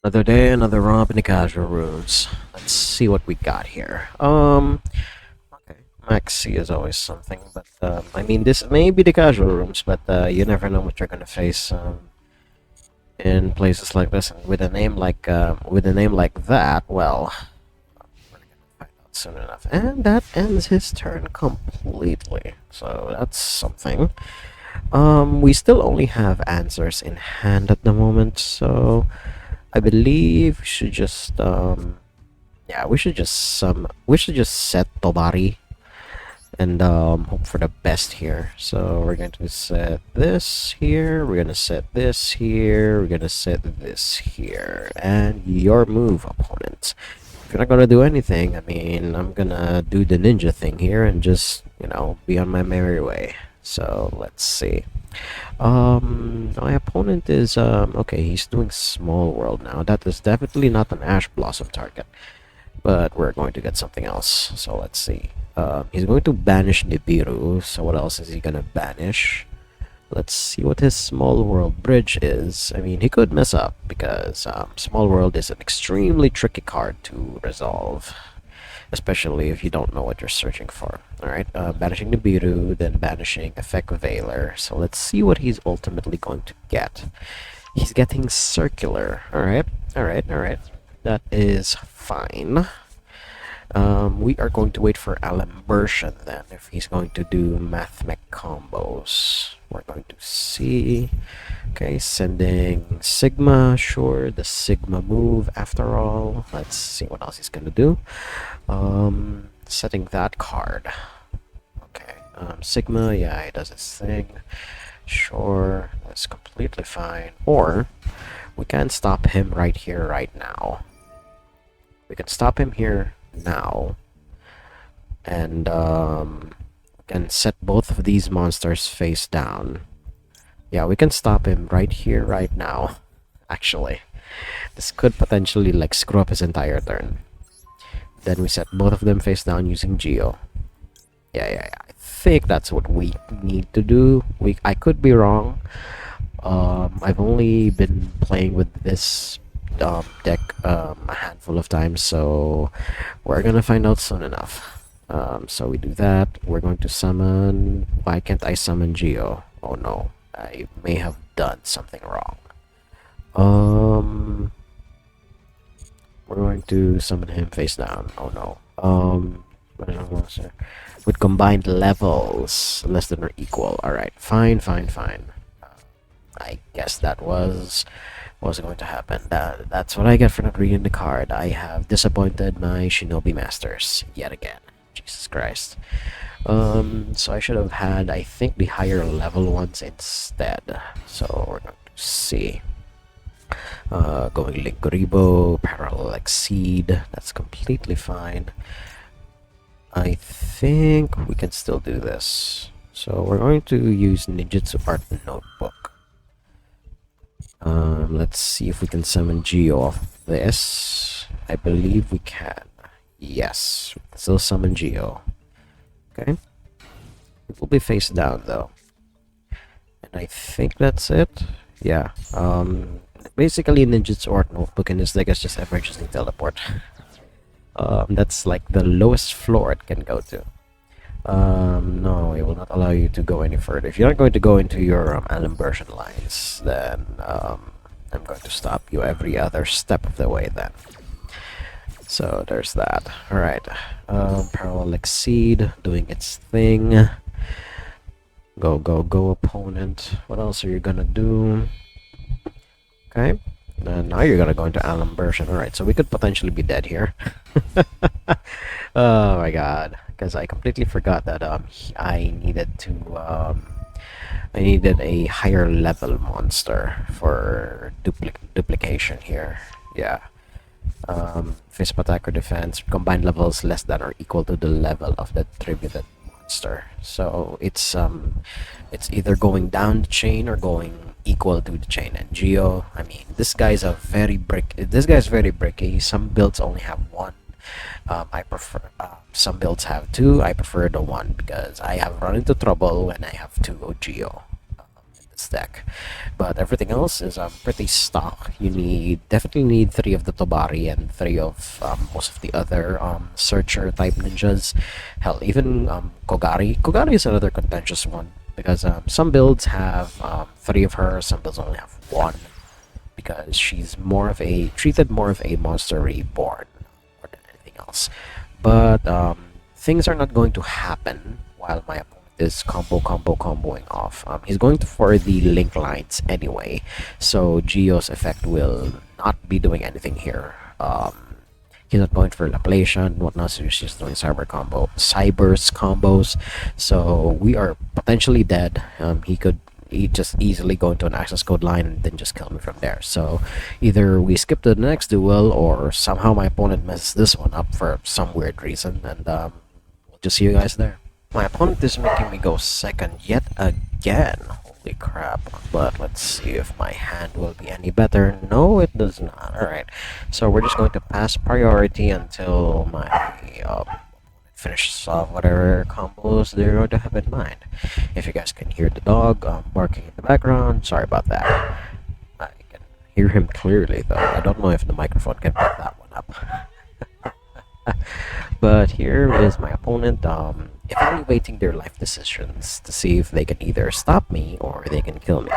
Another day, another romp in the casual rooms. Let's see what we got here. Okay, Maxi is always something, but I mean, this may be the casual rooms, but you never know what you're gonna face in places like this. And with a name like that, well, we're gonna find out soon enough. And that ends his turn completely. So that's something. We still only have answers in hand at the moment, so I believe we should just yeah, we should just set Tobari and hope for the best here. So we're going to set this here, we're gonna set this here, we're gonna set this here, and your move, opponent. If you're not gonna do anything, I mean, I'm gonna do the ninja thing here and just, be on my merry way. So let's see. My opponent is okay. He's doing small world now. That is definitely not an Ash Blossom target, but we're going to get something else. So let's see. He's going to banish Nibiru. So what else is he gonna banish? Let's see what his small world bridge is. I mean, he could mess up because small world is an extremely tricky card to resolve, especially if you don't know what you're searching for. Alright, banishing Nibiru, then banishing Effect Veiler. So let's see what he's ultimately going to get. He's getting Circular. Alright. That is fine. We are going to wait for Alimbertion then, if he's going to do Mathmech combos. We're going to see. Okay, sending Sigma, sure, the Sigma move after all. Let's see what else he's gonna do. Setting that card. Okay, Sigma, yeah, he does his thing. Sure, that's completely fine. Or, we can stop him right here, right now. We can stop him here now. And, can set both of these monsters face down. Yeah, we can stop him right here, right now. Actually, this could potentially like screw up his entire turn. Then we set both of them face down using Geo. Yeah. I think that's what we need to do. I could be wrong. I've only been playing with this deck a handful of times, so we're gonna find out soon enough. So we do that. We're going to summon. Why can't I summon Geo? Oh no, I may have done something wrong. Um, we're going to summon him face down. Oh no. What is our monster? With combined levels less than or equal. Alright, fine. I guess that was going to happen. That's what I get for not reading the card. I have disappointed my Shinobi Masters yet again. Jesus Christ. So I should have had, I think, the higher level ones instead. So we're going to see. Going Linkuribo, Parallel Exceed, that's completely fine. I think we can still do this. So we're going to use Ninjutsu Art Notebook. Let's see if we can summon Geo off this. I believe we can. Yes, we can still summon Geo. Okay. It will be face down though. And I think that's it. Yeah. Basically Ninjutsu Art Notebook in this deck is just emergency teleport. That's like the lowest floor it can go to. No, it will not allow you to go any further. If you're not going to go into your Alimbersion lines, then I'm going to stop you every other step of the way then. So there's that. Alright. Parallel Exceed doing its thing. Go, opponent. What else are you gonna do? Okay. And now you're gonna go into Alimbersion. Alright, so we could potentially be dead here. Oh my god. Because I completely forgot that I needed to I needed a higher level monster for duplication here. Yeah. Face up attack or defense, combined levels less than or equal to the level of the tributed monster. So it's either going down the chain or going equal to the chain. And Geo, I mean, this guy's very bricky. Some builds only have one. I prefer some builds have two. I prefer the one because I have run into trouble when I have two Geo. this deck. But everything else is pretty stock. You definitely need 3 of the Tobari and 3 of most of the other searcher type ninjas. Hell, even Kogari. Kogari is another contentious one because some builds have 3 of her, some builds only have 1 because she's treated more of a monster reborn more than anything else. But things are not going to happen while my opponent is comboing off. He's going for the link lines anyway, so YuGiOh's effect will not be doing anything here. He's not going for Laplacian and whatnot, so he's just doing Cybers combos. So we are potentially dead. He just easily go into an access code line and then just kill me from there. So either we skip to the next duel or somehow my opponent messes this one up for some weird reason, and we'll just see you guys there. My opponent is making me go second yet again. Holy crap. But let's see if my hand will be any better. No, it does not. Alright. So we're just going to pass priority until my finishes off whatever combos they're going to have in mind. If you guys can hear the dog barking in the background, sorry about that. I can hear him clearly though. I don't know if the microphone can pick that one up. But here is my opponent evaluating their life decisions to see if they can either stop me or they can kill me.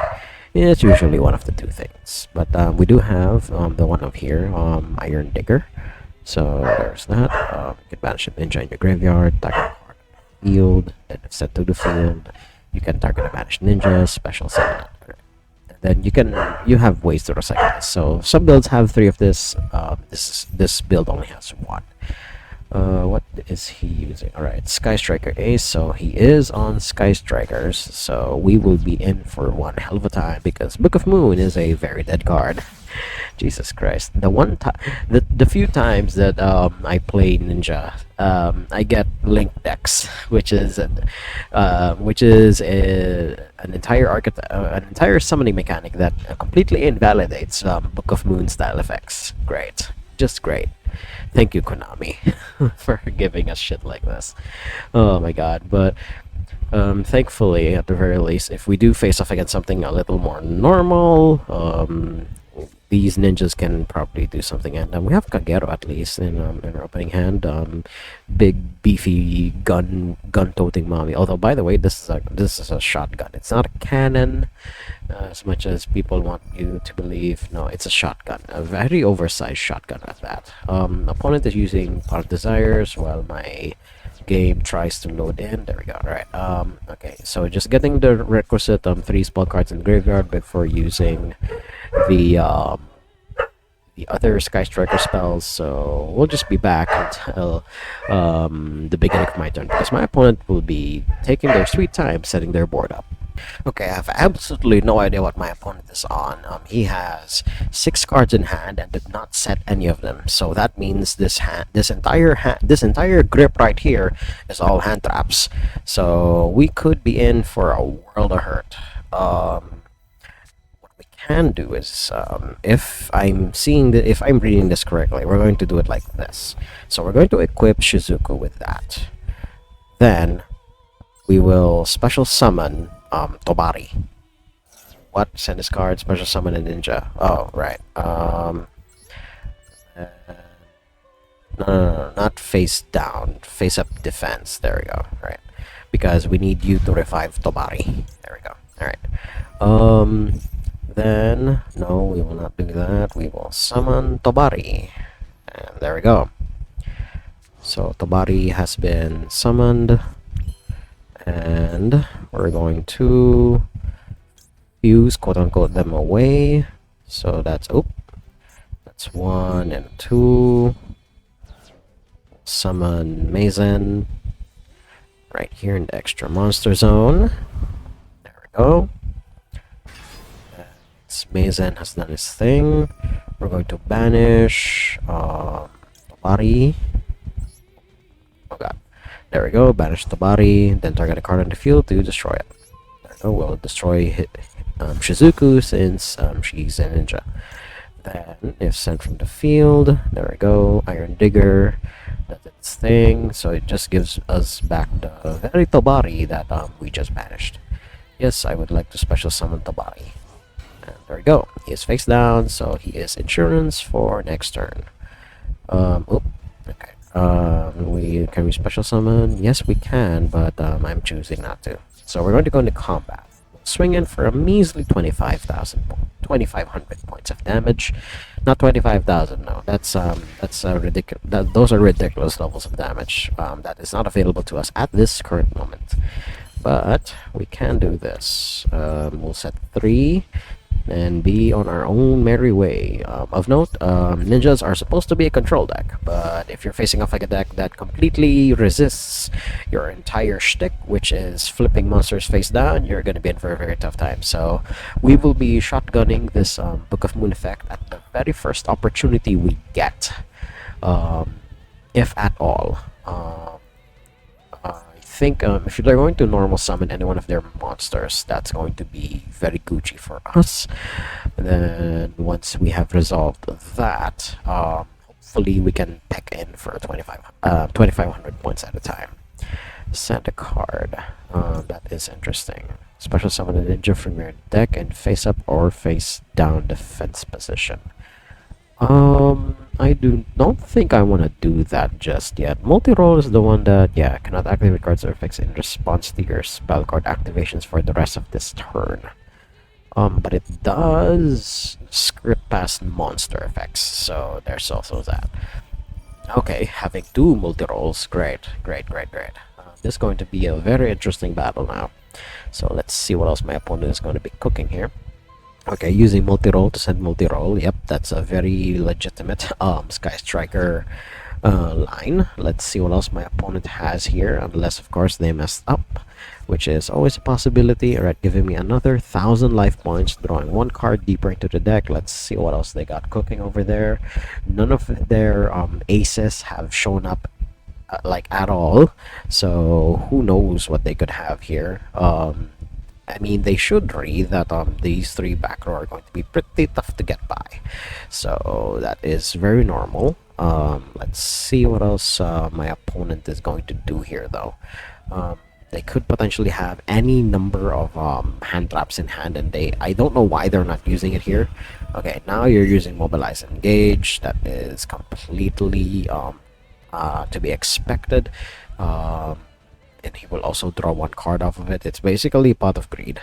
It's usually one of the two things. But we do have the one up here, Iron Digger. So there's that. You can banish a ninja in your graveyard, target a card on the field, then if sent to the field, you can target a banished ninja, special summon it. And then you have ways to recycle this. So some builds have 3 of this. This build only has 1. What is he using? Alright, Sky Striker Ace, so he is on Sky Strikers, so we will be in for one hell of a time because Book of Moon is a very dead card. Jesus Christ. The few times that I play Ninja, I get Link decks, which is an entire summoning mechanic that completely invalidates Book of Moon style effects. Great. Just great. Thank you, Konami, for giving us shit like this. Oh my god. But thankfully, at the very least, if we do face off against something a little more normal, these ninjas can probably do something. And we have Kagero at least in our opening hand. Big beefy gun toting mommy. Although, by the way, this is a shotgun. It's not a cannon, as much as people want you to believe. No, it's a shotgun, a very oversized shotgun at that. Opponent is using Pot of Desires while my game tries to load in. There we go. All right. Okay. So just getting the requisite 3 spell cards in the graveyard before using the other Sky Striker spells. So we'll just be back until the beginning of my turn because my opponent will be taking their sweet time setting their board up. Okay, I have absolutely no idea what my opponent is on. He has 6 cards in hand and did not set any of them. So that means this entire grip right here is all hand traps. So we could be in for a world of hurt. What we can do is, if I'm reading this correctly, we're going to do it like this. So we're going to equip Shizuku with that. Then we will special summon Tobari. What? Send this card, special summon a ninja. Oh, right. No, not face down. Face up defense. There we go. Right. Because we need you to revive Tobari. There we go. Alright. Then, no, we will not do that. We will summon Tobari. And there we go. So, Tobari has been summoned. And we're going to fuse, quote-unquote, them away. So that's 1 and 2. Summon Mazen right here in the extra monster zone. There we go. Mazen has done his thing. We're going to banish Tobari. Oh god. There we go, banish the body, then target a card on the field to destroy it. There we go, we'll destroy Shizuku since she's a ninja. Then, if sent from the field, there we go, Iron Digger does its thing, so it just gives us back the very Tobari that we just banished. Yes, I would like to special summon Tabari. And there we go. He is face down, so he is insurance for next turn. Oop. Okay. We can we special summon? Yes, we can, but I'm choosing not to. So we're going to go into combat. Swing in for a measly 2,500 points of damage. Not 25,000. No, that's ridiculous. Those are ridiculous levels of damage. That is not available to us at this current moment. But we can do this. We'll set 3 and be on our own merry way. Of note, ninjas are supposed to be a control deck, but if you're facing off like a deck that completely resists your entire shtick, which is flipping monsters face down, you're going to be in for a very tough time. So we will be shotgunning this Book of Moon effect at the very first opportunity we get, if at all. I think if you're going to normal summon any one of their monsters, that's going to be very Gucci for us. And then once we have resolved that, hopefully we can pick in for 2,500 points at a time. Send a card. That is interesting. Special summon a ninja from your deck in face up or face down defense position. I don't think I want to do that just yet. Multi-roll is the one that, yeah, cannot activate cards or effects in response to your spell card activations for the rest of this turn. But it does script past monster effects, so there's also that. Okay, having 2 multi-rolls, great. This is going to be a very interesting battle now. So let's see what else my opponent is going to be cooking here. Okay, using multi-roll to send multi-roll. Yep, that's a very legitimate Sky Striker line. Let's see what else my opponent has here, unless of course they messed up, which is always a possibility. Alright, giving me another 1,000 life points, drawing 1 card deeper into the deck. Let's see what else they got cooking over there. None of their aces have shown up like at all, so who knows what they could have here. I mean, they should read that these 3 back row are going to be pretty tough to get by, so that is very normal. Let's see what else my opponent is going to do here, though. They could potentially have any number of hand traps in hand, and I don't know why they're not using it here. Okay, now you're using Mobilize Engage. That is completely to be expected. And he will also draw 1 card off of it. It's basically Pot of Greed,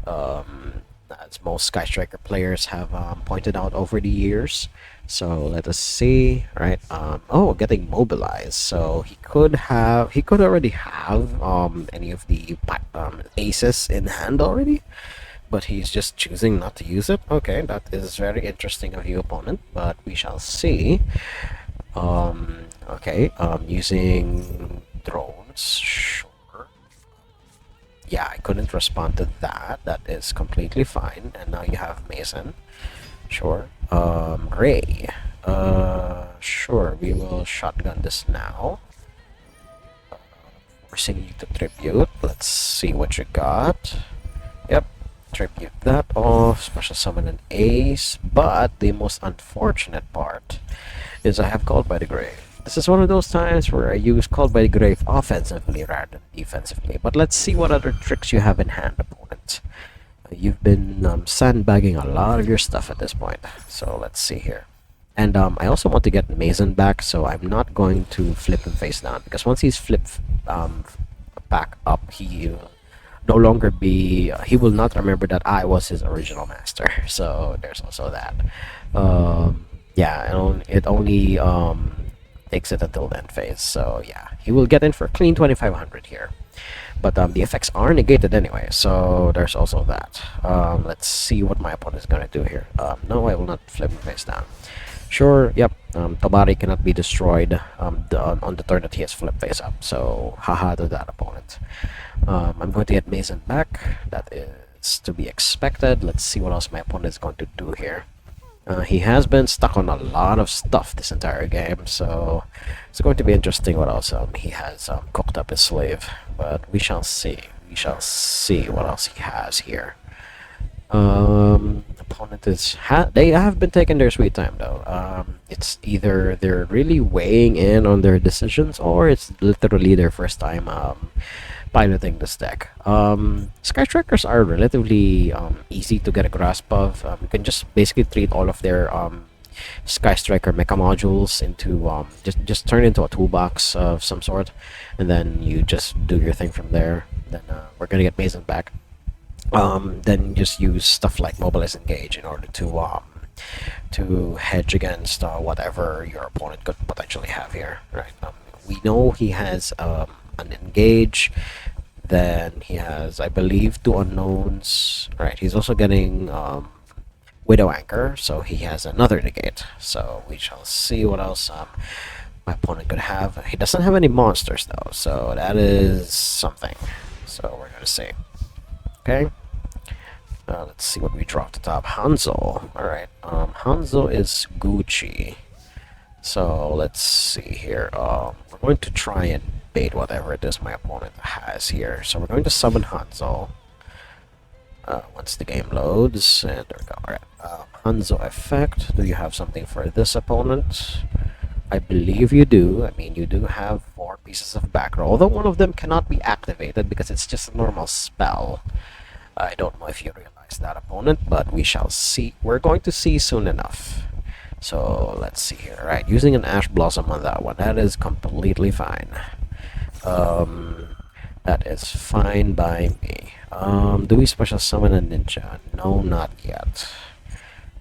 as most Sky Striker players have pointed out over the years. So let us see, right? Oh, getting mobilized. So he could already have any of the aces in hand already, but he's just choosing not to use it. Okay, that is very interesting of you, opponent, but we shall see. Okay, using drones, sure. Yeah, I couldn't respond to that. That is completely fine. And now you have Mason. Sure. Ray. Sure, we will shotgun this now. Forcing you to tribute. Let's see what you got. Yep. Tribute that off. Special summon an ace. But the most unfortunate part is I have Called by the Grave. This is one of those times where I use Called by the Grave offensively rather than defensively. But let's see what other tricks you have in hand, opponent. You've been sandbagging a lot of your stuff at this point. So let's see here. And I also want to get Mason back, so I'm not going to flip him face down. Because once he's flipped back up, he will no longer be... he will not remember that I was his original master. So there's also that. Yeah, it only... takes it until the end phase, so yeah, he will get in for a clean 2,500 here. But the effects are negated anyway, so there's also that. Let's see what my opponent is gonna do here. No, I will not flip him face down. Sure, yep, Tabari cannot be destroyed on the turn that he has flipped face up, so haha to that opponent. I'm going to get Mason back. That is to be expected. Let's see what else my opponent is going to do here. He has been stuck on a lot of stuff this entire game, so it's going to be interesting what else he has cooked up his sleeve. But we shall see. We shall see what else he has here. Opponent is they have been taking their sweet time though. It's either they're really weighing in on their decisions, or it's literally their first time piloting this deck. Sky Strikers are relatively easy to get a grasp of. You can just basically treat all of their Sky Striker mecha modules into just turn into a toolbox of some sort, and then you just do your thing from there. Then we're gonna get Mason back. Then just use stuff like Mobilize Engage in order to hedge against whatever your opponent could potentially have here. Right? We know he has an Engage. Then he has, I believe, two unknowns. Right? He's also getting Widow Anchor, so he has another negate. So we shall see what else my opponent could have. He doesn't have any monsters though, so that is something. So we're gonna see. Okay. Let's see what we draw at the top. Hanzo. Alright. Hanzo is Gucci. So let's see here. We're going to try and bait whatever it is my opponent has here. So we're going to summon Hanzo. Once the game loads, and there we go. Alright. Hanzo effect. Do you have something for this opponent? I believe you do. I mean, you do have 4 pieces of back row, although one of them cannot be activated because it's just a normal spell. I don't know if you realize that, opponent, but we shall see. We're going to see soon enough. So let's see here. Right, using an Ash Blossom on that one. That is completely fine. That is fine by me. Do we special summon a ninja? No, not yet.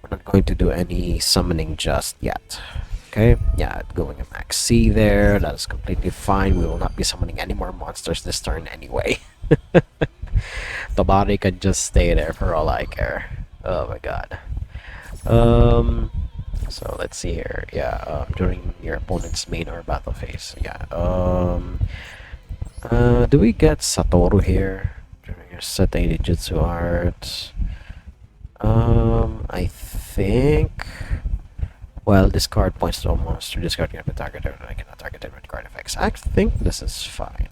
We're not going to do any summoning just yet. Okay, yeah, going a max C there. That is completely fine. We will not be summoning any more monsters this turn anyway. The body can just stay there for all I care. Oh my god. So let's see here. Yeah, during your opponent's main or battle phase. Yeah. Do we get Satoru here during your set a Jutsu art? I think. Well, this card points to a monster. This card can be targeted, and I cannot target it with card effects. I think this is fine.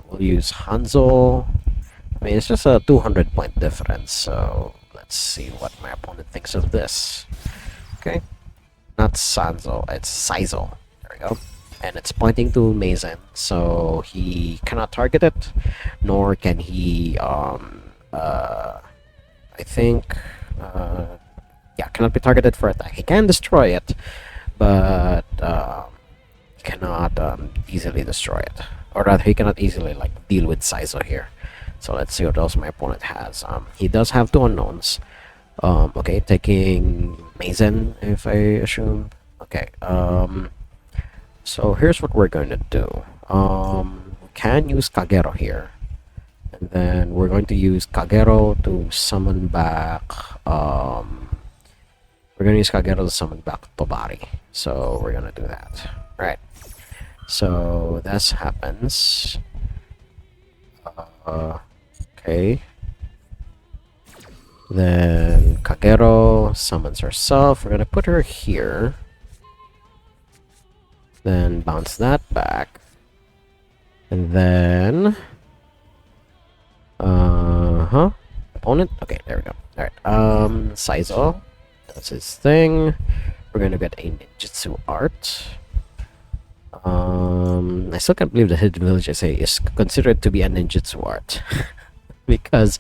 We'll use Hanzo. I mean, it's just a 200-point difference, so let's see what my opponent thinks of this. Okay. Not Sanzo, it's Saizo. There we go. And it's pointing to Mazen, so he cannot target it, nor can he, I think, yeah, cannot be targeted for attack. He can destroy it, but cannot easily destroy it. Or rather, he cannot easily like deal with Saizo here. So let's see what else my opponent has. He does have 2 unknowns. Okay, taking Mazen, if I assume. Okay, so here's what we're going to do. We can use Kagero here. And then we're going to use Kagero to summon back, we're going to use Kagero to summon back Tobari. So we're going to do that. Right. So this happens. Okay. Then Kagero summons herself. We're gonna put her here. Then bounce that back. And then opponent. Okay, there we go. Alright. Saizo. That's his thing. We're gonna get a ninjutsu art. I still can't believe the Hidden Village essay is considered to be a ninjutsu art. because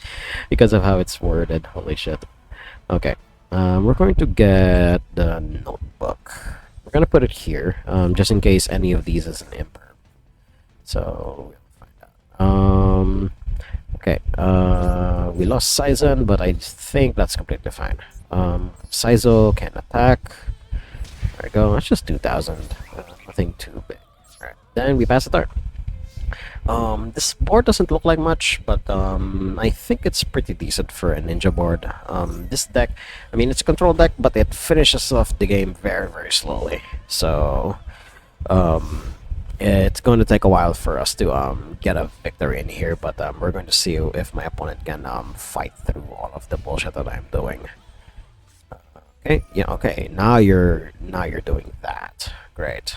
of how it's worded. Holy shit. Okay. We're going to get the notebook. We're gonna put it here, just in case any of these is an imperm. So we'll find out. Okay. We lost Saizen, but I think that's completely fine. Saizo can attack. There we go. That's just 2,000. Nothing too big. Alright. Then we pass the turn. This board doesn't look like much, but I think it's pretty decent for a ninja board. This deck, I mean, it's a control deck, but it finishes off the game very, very slowly. So, it's going to take a while for us to get a victory in here, but we're going to see if my opponent can fight through all of the bullshit that I'm doing. Okay, yeah, okay. Now you're doing that. Great.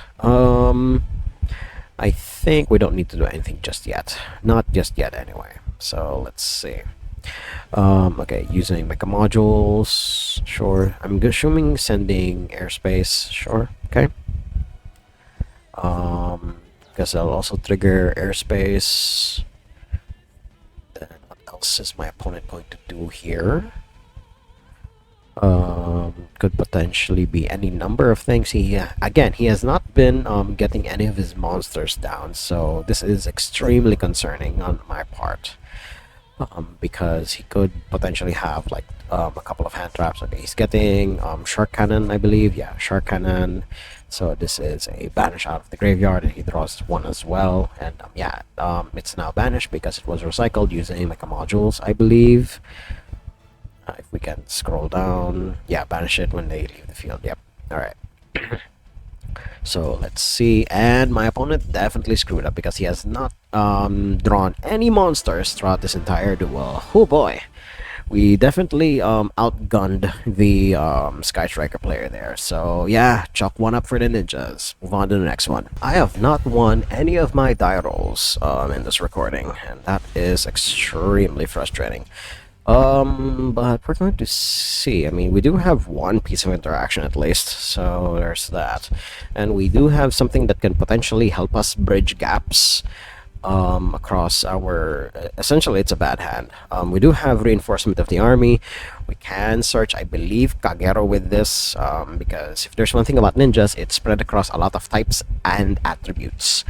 I think we don't need to do anything just yet. Not just yet, anyway. So let's see. Okay, using mecha modules. Sure. I'm assuming sending airspace. Sure. Okay. because I'll also trigger airspace. Then what else is my opponent going to do here? Could potentially be any number of things. Again, he has not been getting any of his monsters down, so this is extremely concerning on my part. Because he could potentially have like a couple of hand traps. Okay, he's getting shark cannon, I believe. Yeah, shark cannon. So this is a banish out of the graveyard, and he draws one as well. And it's now banished because it was recycled using like a modules, I believe. If we can scroll down, yeah, banish it when they leave the field. Yep. All right. So let's see, and my opponent definitely screwed up because he has not drawn any monsters throughout this entire duel. Oh boy, we definitely outgunned the Sky Striker player there. So yeah, chalk one up for the ninjas. Move on to the next one. I have not won any of my die rolls in this recording, and that is extremely frustrating. But we're going to see. I mean, we do have one piece of interaction at least, so there's that. And we do have something that can potentially help us bridge gaps across our... essentially, it's a bad hand. We do have reinforcement of the army. We can search, I believe, Kagero with this, because if there's one thing about ninjas, it's spread across a lot of types and attributes.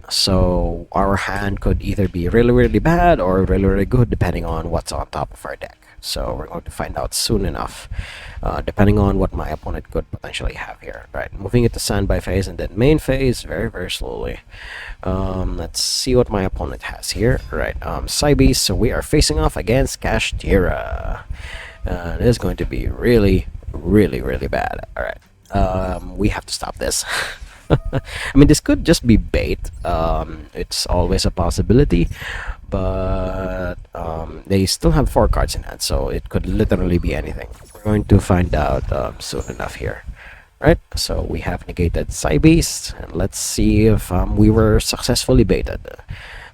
So our hand could either be really, really bad or really, really good, depending on what's on top of our deck. So we're going to find out soon enough, depending on what my opponent could potentially have here. Right, moving it to standby phase and then main phase, very, very slowly. Let's see what my opponent has here. Right, Cybeast, so we are facing off against Kashtira. It is going to be really, really, really bad. All right, we have to stop this. I mean, this could just be bait. It's always a possibility, but they still have 4 cards in hand, so it could literally be anything. We're going to find out soon enough here. Right, so we have negated Cybeast, and let's see if we were successfully baited.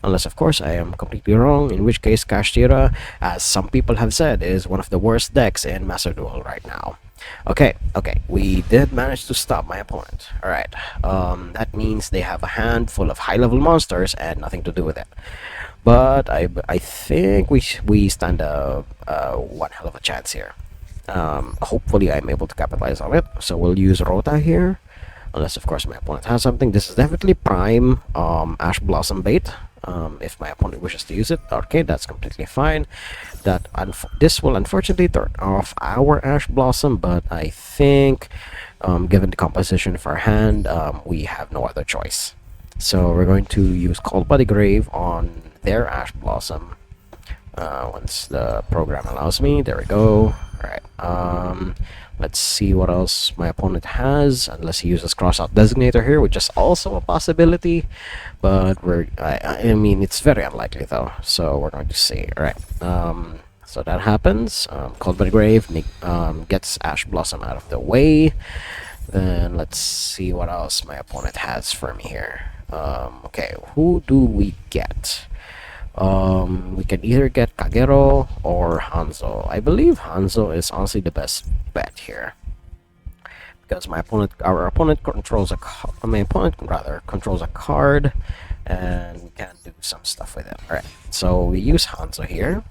Unless, of course, I am completely wrong, in which case Kashtira, as some people have said, is one of the worst decks in Master Duel right now. Okay, we did manage to stop my opponent. Alright, that means they have a hand full of high-level monsters and nothing to do with it. But I think we stand one hell of a chance here. Hopefully I'm able to capitalize on it. So we'll use Rota here. Unless, of course, my opponent has something. This is definitely prime Ash Blossom bait. If my opponent wishes to use it, okay, that's completely fine. This will unfortunately turn off our Ash Blossom, but I think, given the composition of our hand, we have no other choice. So we're going to use Cold Body Grave on their Ash Blossom. Once the program allows me, there we go. Alright, let's see what else my opponent has, unless he uses Crossout Designator here, which is also a possibility, but I mean, it's very unlikely though, so we're going to see. Alright, so that happens. Cold Body Grave gets Ash Blossom out of the way. Then let's see what else my opponent has for me here. Okay, who do we get? We can either get Kagero or Hanzo. I believe Hanzo is honestly the best bet here, because our opponent controls my opponent rather controls a card, and we can do some stuff with it. Alright, so we use Hanzo here,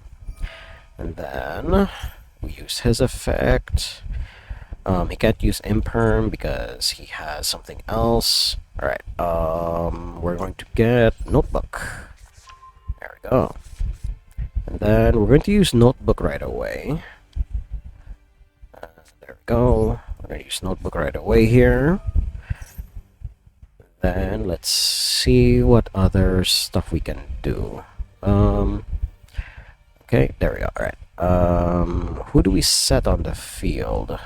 and then we use his effect. He can't use Imperm because he has something else. Alright, we're going to get Notebook. There we go. And then we're going to use Notebook right away. There we go. We're going to use Notebook right away here. Then let's see what other stuff we can do. Okay, there we go. Alright. Who do we set on the field?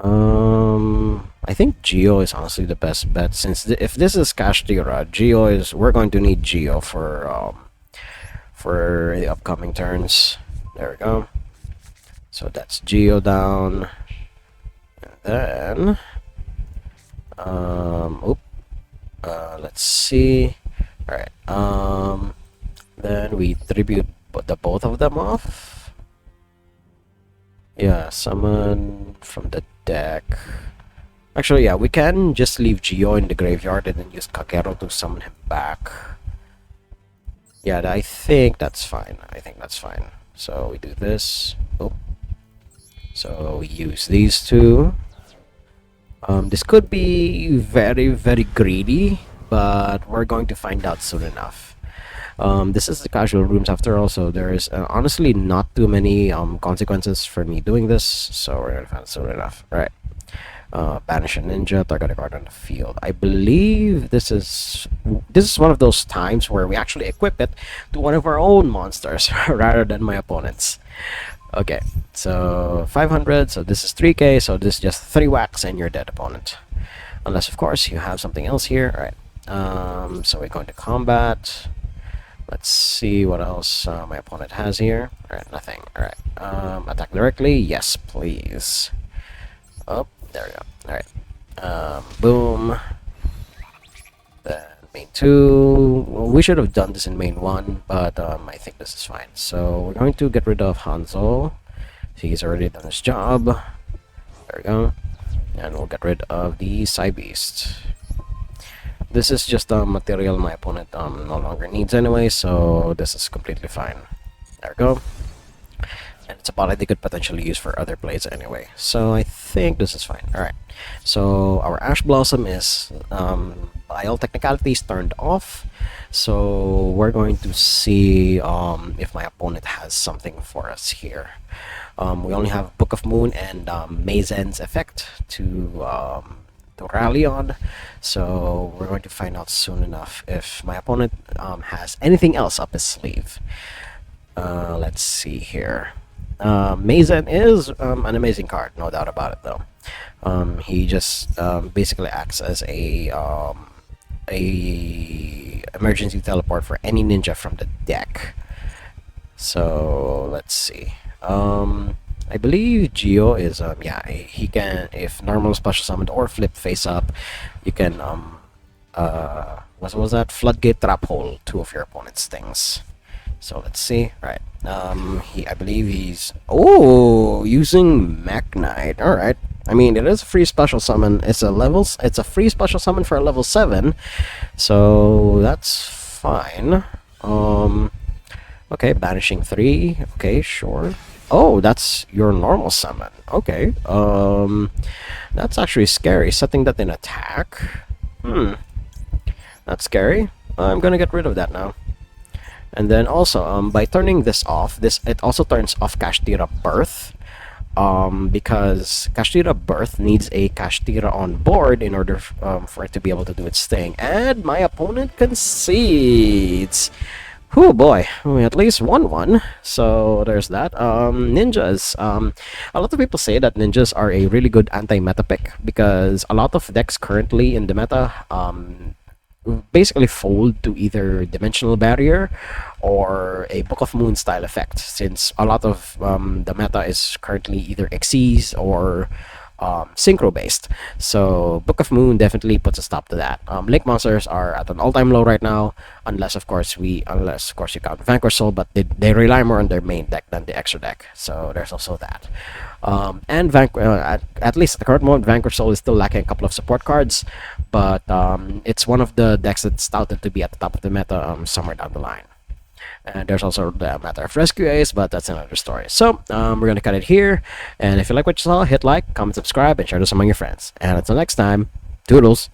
I think YuGiOh is honestly the best bet, since if this is Kashtira, we're going to need YuGiOh for the upcoming turns. There we go. So that's YuGiOh down. And then let's see. Alright, then we tribute both of them off. Yeah, summon from the deck. Actually, yeah, we can just leave YuGiOh in the graveyard and then use Kakero to summon him back. Yeah, I think that's fine. I think that's fine. So we do this. Oh. So we use these two. This could be very, very greedy, but we're going to find out soon enough. This is the casual rooms after all, so there's honestly not too many consequences for me doing this, so we're gonna find out soon enough. Right. Banish a ninja, target a card on the field. I believe this is one of those times where we actually equip it to one of our own monsters rather than my opponent's. Okay, so 500, so this is 3k, so this is just 3 whacks and you're dead, opponent. Unless, of course, you have something else here. Alright, so we're going to combat. Let's see what else my opponent has here. Alright, nothing. Alright, attack directly. Yes, please. Oh, there we go. Alright, boom. Then main 2. Well, we should have done this in main 1, but I think this is fine. So we're going to get rid of Hanzo. He's already done his job. There we go. And we'll get rid of the Psy Beast. This is just material my opponent no longer needs anyway, so this is completely fine. There we go. And it's a bot they could potentially use for other plays anyway. So I think this is fine. Alright. So our Ash Blossom is by all technicalities turned off. So we're going to see if my opponent has something for us here. We only have Book of Moon and Maizen's effect to rally on, so we're going to find out soon enough if my opponent has anything else up his sleeve. Let's see here. Maizen is an amazing card, no doubt about it though. He just basically acts as a emergency teleport for any ninja from the deck. So let's see. I believe YuGiOh is yeah, he can, if normal special summoned or flip face up, you can what was that, floodgate trap hole 2 of your opponent's things. So let's see. Right, I believe he's using Mech Knight. All right, I mean, it is a free special summon. It's a free special summon for a level 7, so that's fine. Okay, banishing 3. Okay, sure. Oh, that's your normal summon. Okay. That's actually scary. Setting that in attack. That's scary. I'm gonna get rid of that now. And then also, by turning this off, it also turns off Kashtira Birth. Because Kashtira Birth needs a Kashtira on board in order for it to be able to do its thing. And my opponent concedes. Oh boy, we at least won one. So there's that. Ninjas. A lot of people say that ninjas are a really good anti-meta pick because a lot of decks currently in the meta basically fold to either Dimensional Barrier or a Book of Moon style effect, since a lot of the meta is currently either Xyz or synchro based. So Book of Moon definitely puts a stop to that. Link monsters are at an all-time low right now, unless of course you count Vanquish Soul, but they rely more on their main deck than the extra deck. So there's also that. And at least at the current moment, Vanquish Soul is still lacking a couple of support cards, but it's one of the decks that's touted to be at the top of the meta somewhere down the line. And there's also the matter of Rescue Ace, but that's another story. So we're going to cut it here. And if you like what you saw, hit like, comment, subscribe, and share this among your friends. And until next time, toodles.